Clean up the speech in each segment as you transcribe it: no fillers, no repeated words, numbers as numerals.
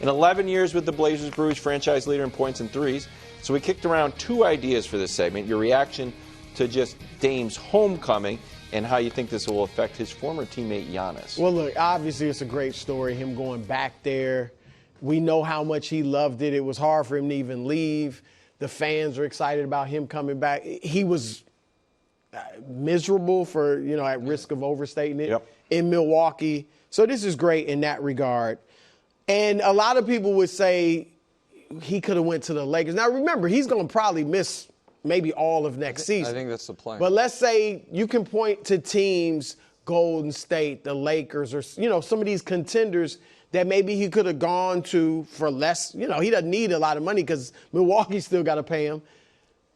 In 11 years with the Blazers, Brewers franchise leader in points and threes. So we kicked around 2 ideas for this segment. Your reaction to just Dame's homecoming and how you think this will affect his former teammate Giannis. Well, look, obviously it's a great story, him going back there. We know how much he loved it. It was hard for him to even leave. The fans are excited about him coming back. He was miserable for, at risk of overstating it, in Milwaukee. So this is great in that regard. And a lot of people would say he could have went to the Lakers. Now, remember, he's going to probably miss maybe all of next season. I think that's the plan. But let's say you can point to teams, Golden State, the Lakers, or, some of these contenders that maybe he could have gone to for less. He doesn't need a lot of money because Milwaukee still got to pay him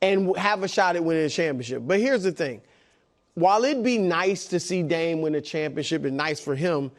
and have a shot at winning a championship. But here's the thing. While it'd be nice to see Dame win a championship and nice for him,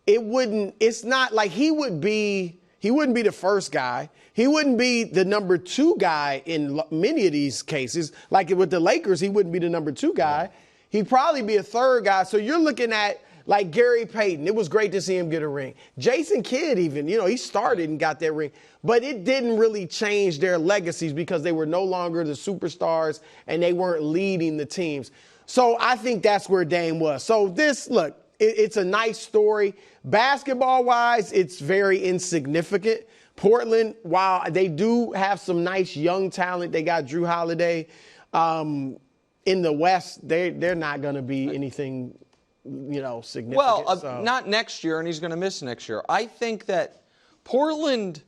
it's not like he wouldn't be the first guy. He wouldn't be the number 2 guy in many of these cases. Like with the Lakers, he wouldn't be the number 2 guy. He'd probably be a 3rd guy. So you're looking at like Gary Payton. It was great to see him get a ring. Jason Kidd even, he started and got that ring. But it didn't really change their legacies because they were no longer the superstars and they weren't leading the teams. So I think that's where Dame was. So it's a nice story. Basketball-wise, it's very insignificant. Portland, while they do have some nice young talent, they got Drew Holiday. In the West, they're not going to be anything, significant. Well, not next year, and he's going to miss next year. I think that Portland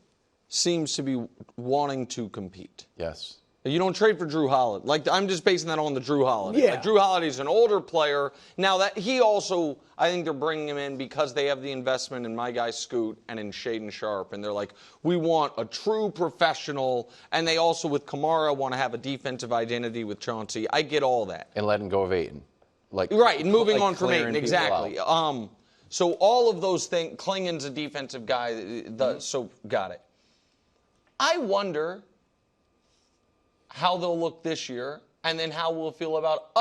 seems to be wanting to compete. Yes. You don't trade for Drew Holiday. Like, I'm just basing that on the Drew Holiday. Yeah. Like, Drew Holiday's an older player. Now, that he also, I think they're bringing him in because they have the investment in my guy Scoot and in Shaden Sharp. And they're like, we want a true professional. And they also, with Kamara, want to have a defensive identity with Chauncey. I get all that. And letting go of Ayton. Right, and moving on from Ayton, exactly. So all of those things, Klingon's a defensive guy, so got it. I wonder how they'll look this year, and then how we'll feel about,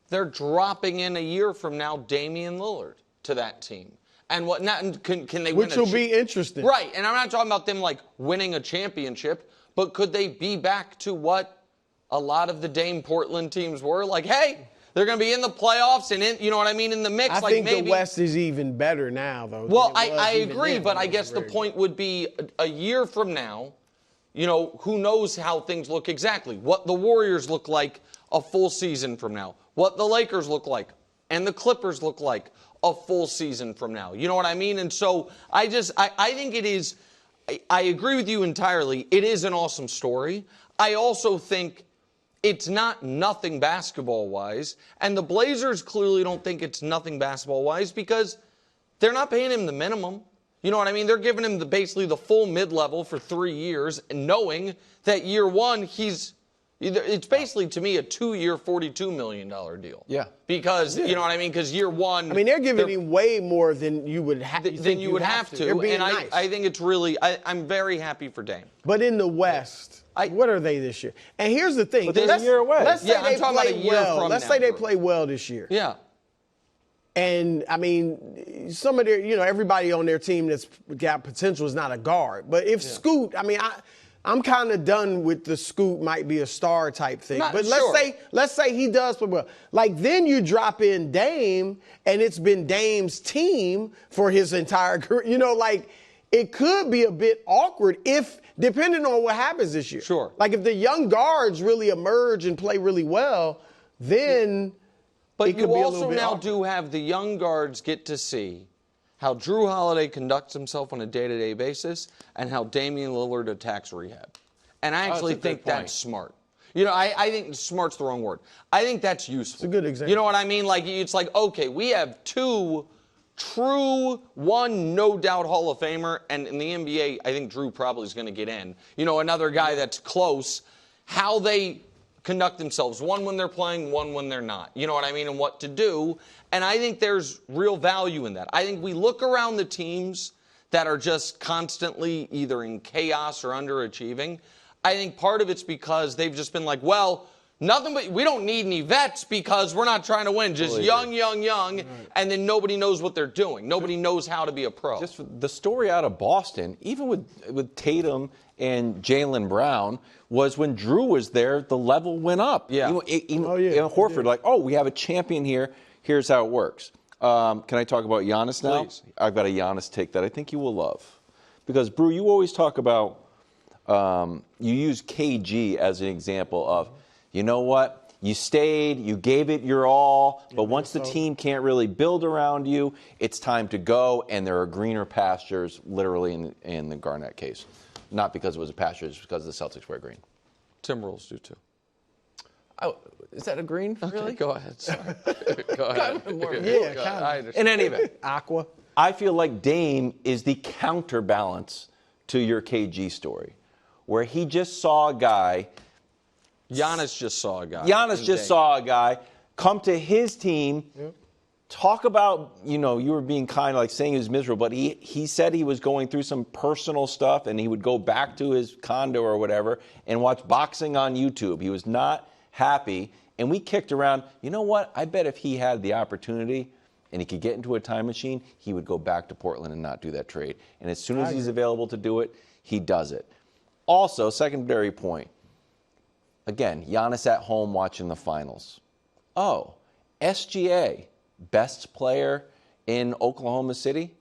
they're dropping in a year from now Damian Lillard to that team. And what not can they win? Which will be interesting. Right, and I'm not talking about them like winning a championship, but could they be back to what a lot of the Dame Portland teams were? Like, hey, they're going to be in the playoffs and in the mix. I think maybe the West is even better now, though. Well, I agree, but I guess the point would be a year from now, who knows how things look exactly. What the Warriors look like a full season from now. What the Lakers look like and the Clippers look like a full season from now. You know what I mean? And so I think it is, I agree with you entirely. It is an awesome story. I also think it's not nothing basketball-wise. And the Blazers clearly don't think it's nothing basketball-wise because they're not paying him the minimum. You know what I mean? They're giving him basically the full mid-level for 3 years, and knowing that year one, it's basically, to me, a 2-year, $42 million deal. Yeah. Because, you know what I mean? Because year one. I mean, they're giving him way more than you would have to. Than you would have to. They're being and nice. I think it's really, I'm very happy for Dame. But in the West, what are they this year? And here's the thing. But they're a year away. Let's say I'm they talking about a play year well. from Let's now, say they Drew. play well this year. Yeah. And, I mean, some of their, everybody on their team that's got potential is not a guard. But if Scoot, I mean, I'm kind of done with the Scoot might be a star type thing. But let's say he does play well. Like, then you drop in Dame, and it's been Dame's team for his entire career. It could be a bit awkward depending on what happens this year. Sure. Like, if the young guards really emerge and play really well, then But you also now do have the young guards get to see how Drew Holiday conducts himself on a day-to-day basis and how Damian Lillard attacks rehab. And I actually think that's smart. I think smart's the wrong word. I think that's useful. It's a good example. You know what I mean? Like, it's like, okay, we have two true, one no doubt Hall of Famer, and in the NBA, I think Drew probably is going to get in. Another guy that's close, how they conduct themselves, one when they're playing, one when they're not. You know what I mean? And what to do. And I think there's real value in that. I think we look around the teams that are just constantly either in chaos or underachieving. I think part of it's because they've just been like, well, Nothing but we don't need any vets because we're not trying to win. Just young, and then nobody knows what they're doing. Nobody knows how to be a pro. Just the story out of Boston, even with Tatum and Jaylen Brown, was when Drew was there, the level went up. Yeah. Horford, like, we have a champion here. Here's how it works. Can I talk about Giannis now? Please. I've got a Giannis take that I think you will love. Because, Brew, you always talk about, you use KG as an example of, you know what? You stayed, you gave it your all, but once the team can't really build around you, it's time to go, and there are greener pastures, literally, in the Garnett case. Not because it was a pasture, it's because the Celtics wear green. Timberwolves do too. Oh, is that a green? Really? Okay, go ahead. Sorry. Go ahead. Yeah, kind of. In any event, Aqua. I feel like Dame is the counterbalance to your KG story, where he just saw a guy. Giannis just saw a guy. Giannis just saw a guy come to his team. Yep. Talk about, you were being kind, like saying he was miserable, but he said he was going through some personal stuff, and he would go back to his condo or whatever and watch boxing on YouTube. He was not happy, and we kicked around. You know what? I bet if he had the opportunity and he could get into a time machine, he would go back to Portland and not do that trade. And as soon as he's available to do it, he does it. Also, secondary point. Again, Giannis at home watching the finals. SGA. Best player in Oklahoma City.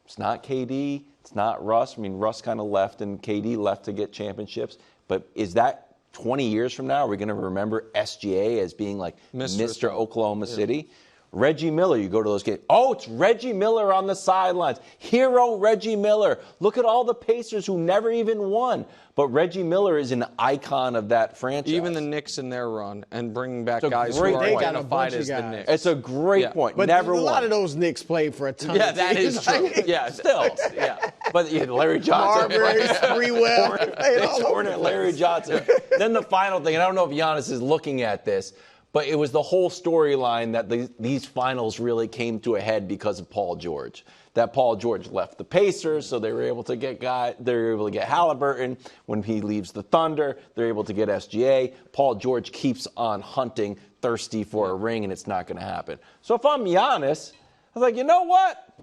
It's not KD. It's not Russ. I mean, Russ kind of left and KD left to get championships. But is that 20 years from now, are we going to remember SGA as being like Mr. Oklahoma City? Reggie Miller, you go to those games. It's Reggie Miller on the sidelines. Hero Reggie Miller. Look at all the Pacers who never even won. But Reggie Miller is an icon of that franchise. Even the Knicks in their run and bringing back guys who are identified as the Knicks. It's a great point. But never a won. lot of those Knicks played for a ton Yeah, of that teams. is true. Yeah, still. Yeah. But Larry Johnson. Marbury, Sprewell. Hornet, Larry Johnson. Then the final thing, and I don't know if Giannis is looking at this, but it was the whole storyline that these finals really came to a head because of Paul George. That Paul George left the Pacers, so they were able to get Halliburton. When he leaves the Thunder, they're able to get SGA. Paul George keeps on hunting, thirsty for a ring, and it's not going to happen. So if I'm Giannis, I was like, you know what?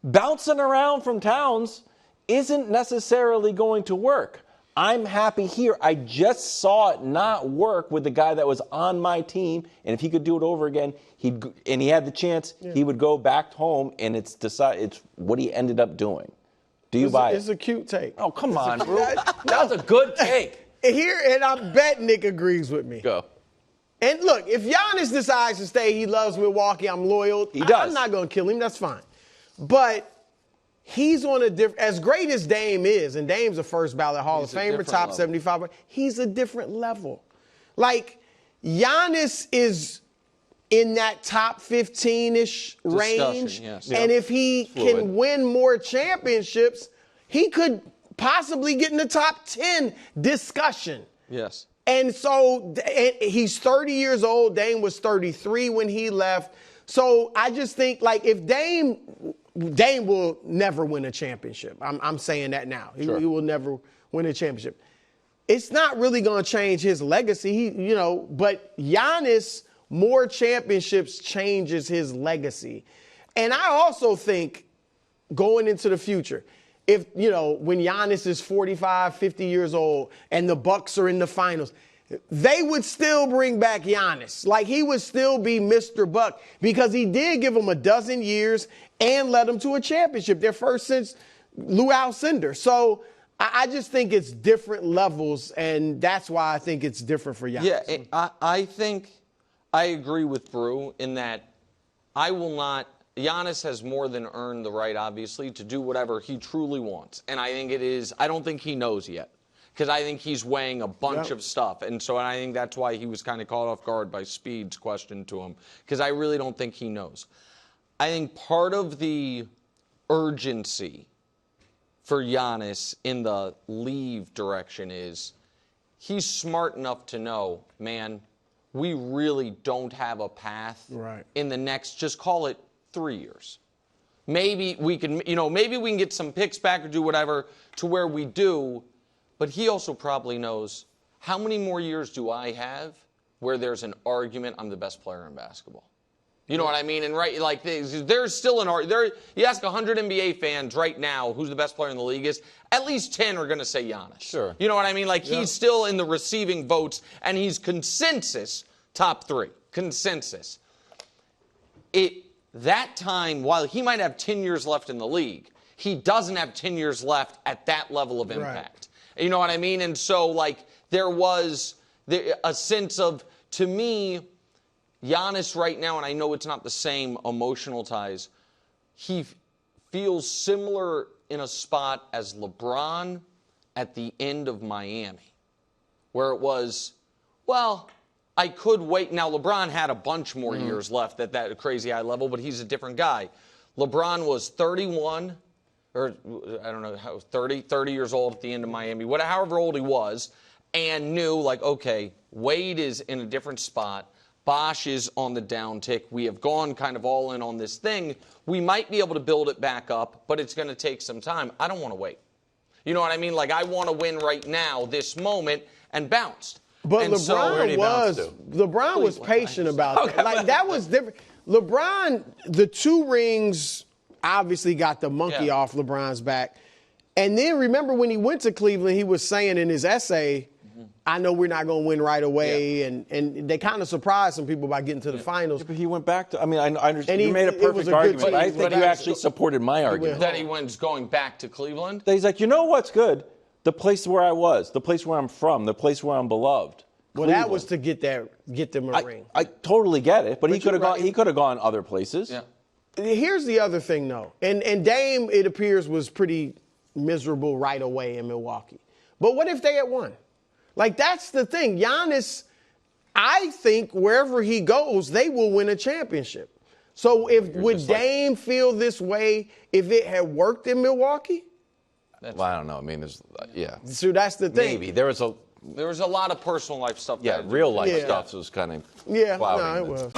Bouncing around from towns isn't necessarily going to work. I'm happy here. I just saw it not work with the guy that was on my team, and if he could do it over again, and he had the chance, he would go back home, and it's what he ended up doing. Do you buy it? It's a cute take. Oh, come on, bro. That was a good take. And I bet Nick agrees with me. Go. And look, if Giannis decides to stay, he loves Milwaukee, I'm loyal. He does. I'm not going to kill him. That's fine. But he's on a different, as great as Dame is, and Dame's a first ballot Hall of Famer, top 75, he's a different level. Like, Giannis is in that top 15-ish range. Yes. And if he can win more championships, he could possibly get in the top 10 discussion. Yes. And so he's 30 years old. Dame was 33 when he left. So I just think, like, if Dame will never win a championship. I'm saying that now. He will never win a championship. It's not really going to change his legacy. But Giannis, more championships changes his legacy. And I also think going into the future, if, when Giannis is 45, 50 years old and the Bucks are in the finals, they would still bring back Giannis. Like, he would still be Mr. Buck because he did give them a dozen years and led them to a championship, their first since Lou Alcindor. So I just think it's different levels, and that's why I think it's different for Giannis. Yeah, I think I agree with Brew in that Giannis has more than earned the right, obviously, to do whatever he truly wants. And I think I don't think he knows yet. Because I think he's weighing a bunch of stuff. And I think that's why he was kind of caught off guard by Speed's question to him. Because I really don't think he knows. I think part of the urgency for Giannis in the leave direction is he's smart enough to know, man, we really don't have a path in the next, just call it 3 years. Maybe we can, maybe we can get some picks back or do whatever to where we do. But he also probably knows, how many more years do I have where there's an argument, I'm the best player in basketball. You know what I mean? And right, like there's still an argument. You ask 100 NBA fans right now who's the best player in the league is, at least 10 are going to say Giannis. Sure. You know what I mean? Like he's still in the receiving votes, and he's consensus top 3. Consensus. That time, while he might have 10 years left in the league, he doesn't have 10 years left at that level of impact. Right. You know what I mean? And so, like, there was a sense of, to me, Giannis right now, and I know it's not the same emotional ties, he feels similar in a spot as LeBron at the end of Miami, where it was, well, I could wait. Now, LeBron had a bunch more years left at that crazy high level, but he's a different guy. LeBron was 31, or I don't know, 30 years old at the end of Miami, however old he was, and knew, like, okay, Wade is in a different spot. Bosh is on the downtick. We have gone kind of all in on this thing. We might be able to build it back up, but it's going to take some time. I don't want to wait. You know what I mean? Like, I want to win right now, this moment, and bounced. But and LeBron was patient about that. Like, that was different. LeBron, the 2 rings obviously got the monkey off LeBron's back. And then remember when he went to Cleveland, he was saying in his essay, I know we're not going to win right away. And they kind of surprised some people by getting to the finals. Yeah, but he went back to, I mean, I understand. You made a perfect argument, but I think you actually supported my argument. That he was going back to Cleveland? That he's like, you know what's good? The place where I was, the place where I'm from, the place where I'm beloved. Well, that was to get them a ring. I totally get it, but he could have gone other places. Yeah. Here's the other thing, though. And Dame, it appears, was pretty miserable right away in Milwaukee. But what if they had won? Like, that's the thing. Giannis, I think wherever he goes, they will win a championship. So would Dame feel this way if it had worked in Milwaukee? Well, I don't know. I mean, So that's the thing. Maybe. There was a lot of personal life stuff. real life stuff was kind of it was.